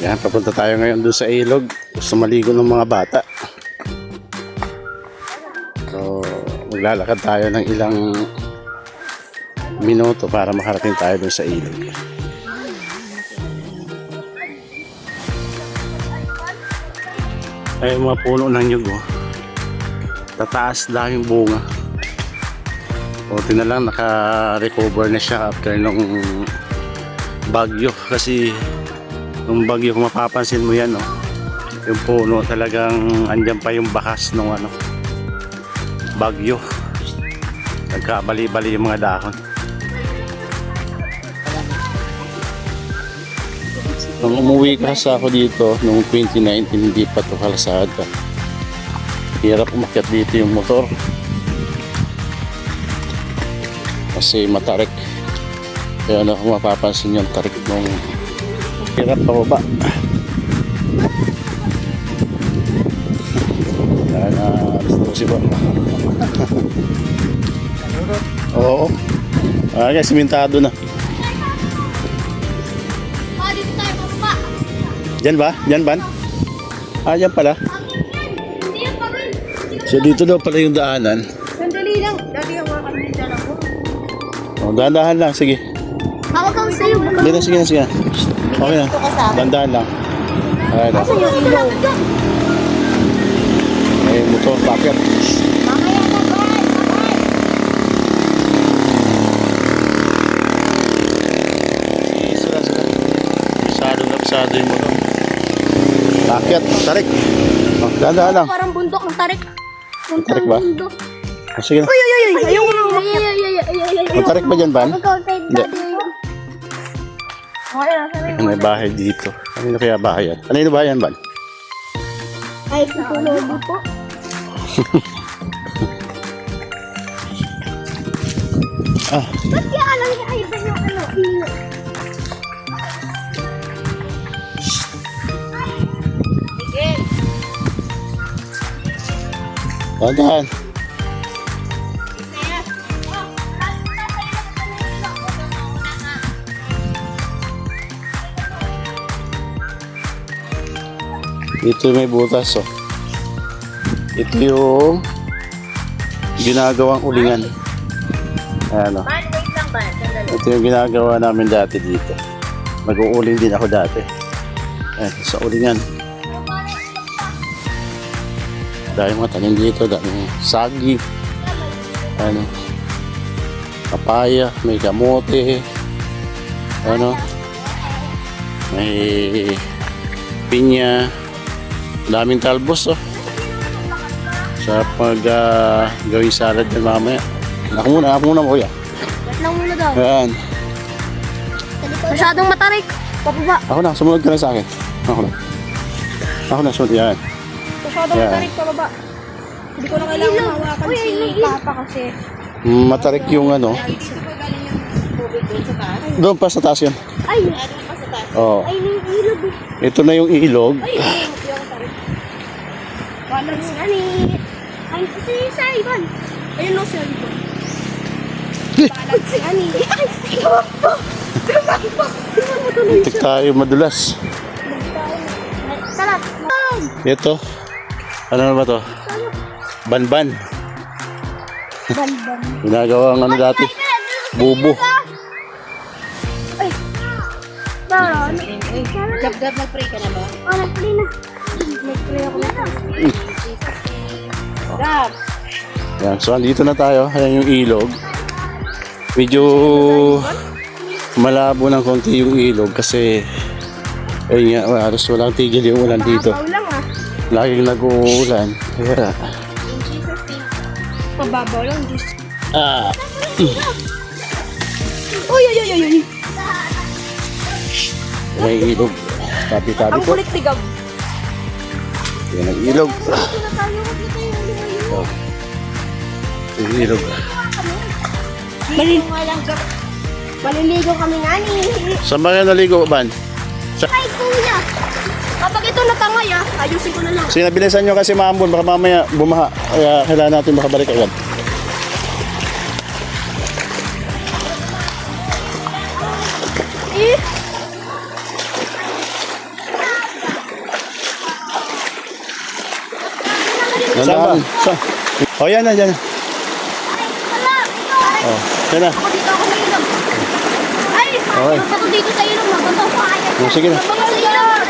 Yan, papunta tayo ngayon doon sa ilog. Gusto maligo ng mga bata. So, maglalakad tayo ng ilang minuto para makarating tayo doon sa ilog. Ay, mga puno ng nyug, oh. Tataas, daming bunga. Buti na lang naka-recover na siya after nung bagyo. Kasi nung bagyo, kung mapapansin mo yan, oh, yung puno talagang andyan pa yung bakas ng bagyo. Nagkabali-bali yung mga dahon. Nung umuwi kasi ako dito noong 2019, hindi pa ito kalsada. Hirap umakyat dito yung motor kasi matarik. Kaya kung mapapansin yung tarik nung hirap pababa. Yan na alas 12 ba? Oo. Okay, simentado na. Diyan ba? Diyan ba? Ah, diyan pala. So dito daw pala yung daanan. Sandali lang. Dati hawakan mo dyan ako. Oh, dahan-dahan lang, sige. Hawakan sa'yo. Dito, sige na, sige na. Okay na. Dahan-dahan lang. Ayan na. Saan yung ilaw? Ay, motor, bakit? Mamaya na ba? Sila. Pisado yung motor. Bakit? Tarik. Oh, dahan-dahan lang. Parang bundok ng tarik. Tarik ba? Bundok. Oh, sige na. Ay! Ayoko na umakyat. Matarik ba dyan, Van? Hindi. Okay na, sabi mo. May bahay dito. Ano kaya bahay yan? Ano yung bahay yan, Van? Ay, kukulobo po. Ah, Ba't kaya alam niya ay ba yung iyo? dahan-dahan. Ito may butas, oh. Ito yung ginagawang ulingan. Ayan, oh. Man, wait lang ba? Sandali. Ito yung ginagawa namin dati dito. Mag-uuling din ako dati. Ayan, sa ulingan. Dahil mga tanim dito, dahil sagi, ano, papaya, may kamote, ano, may pinya, daming talbos, oh. Sa pag gawing salad yan mamaya. Ako muna kuya. Wait lang muna daw. Ayan. Masyadong matarik. Pababa. Ako na, sumunod ka na sa akin. Ako na, sumunod yan. Masyadong matarik pababa. Hindi ko na kailangan hawakan si Papa kasi. Matarik yung ano. Doon pa sa taas yan. Ay! Oo. Ay, yung ilog. Ito na yung ilog. Ay, yung tarik. Walang ani. Ay, si Ivan. Ayun no, si Ivan. Walang si ani. Ay, tumakbo. Itik tayo madulas. Talat. Ito. Ano na ba to? Banban. Banban. Ginagawang ano dati. Bubo. Ay. Tara. Gab-gab, mag-pray ka na ba? Oh, nag-pray na. Nag-pray ako na. Gab! Yan. So, andito na tayo. Ayan yung ilog. Medyo malabo ng konti yung ilog kasi ayun nga, halos walang tigil yung ulan dito. Mababaw lang ah. Laging nag-uulan. Kaya, Mababaw lang. ah, Uy, uy, uy, uy, uy. may ilog. Tabi-tabi Ang po. kulit ni Gab. Yan ang ilog. Oh. Yung ilog. Maliligo kami ngani. Saan ba kayo naligo, Ban? Ay, kuya. Kapag ito natangay ayusin ko na lang. Sinabilisan nyo kasi maambon, baka mamaya bumaha. Kaya kailangan natin makabalik agad. Eh. Oh, yan na, yan na. Ay, wala. Ito. Oh, yan na. Ako dito ako sa ilog. Ay, Okay. magbato dito sa ilog. Magbato ko kaya. Oh, sige na. Magbato sa ilog.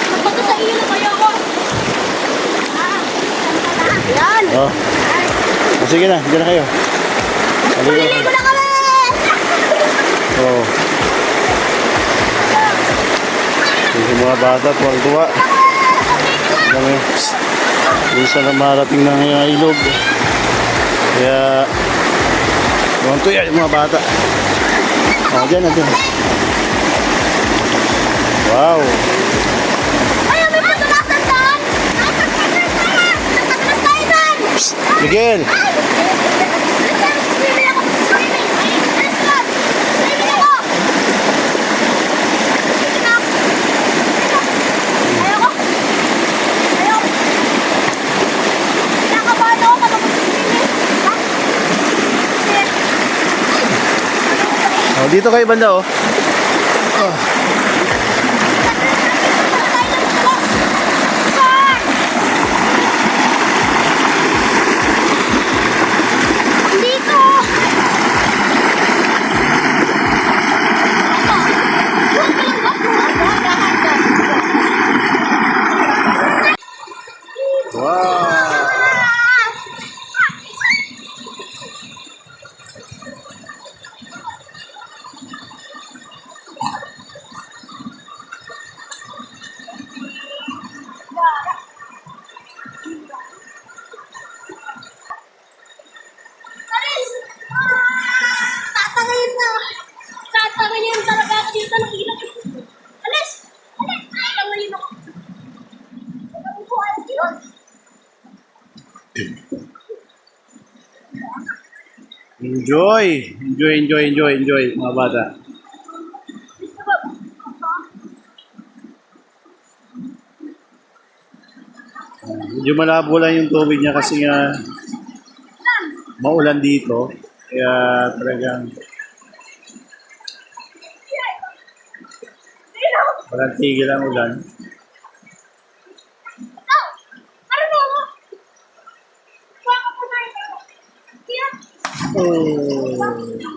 Magbato sa ilog. Ayoko. Yan. Oh. Oh, sige na, dyan na kayo. Maliligo na kami. Oh. Yung mga bata, tuwang-tuwa. Kami, minsan na marating ng ilog. Kaya, tuwang-tuwa yung mga bata. Oh, dyan na, dyan. Wow. Ay, may patulasan doon. Nagpatulas tayo doon. Miguel! Swimming ako. Swimming. Ay, alas ko. Swimming ako. Swimming ako. Ayoko. Ayoko. Kinakabahan ako kapag mag-swimming. Ha? Kasi, Oh, dito kayo banda, oh. dito. Wow! Alis! Tatanggalin na. Tatanggalin talaga ako dito ng ilong. Alis! Alis! Tatanggalin ako. Ano po, alis yun? Enjoy! Enjoy, enjoy, enjoy, enjoy, mga bata. Medyo malabo lang yung tubig niya kasi nga maulan dito. Kaya talagang walang tigil ang ulan. Oh! Ano mo? Baka po na ito. Kaya, Oh.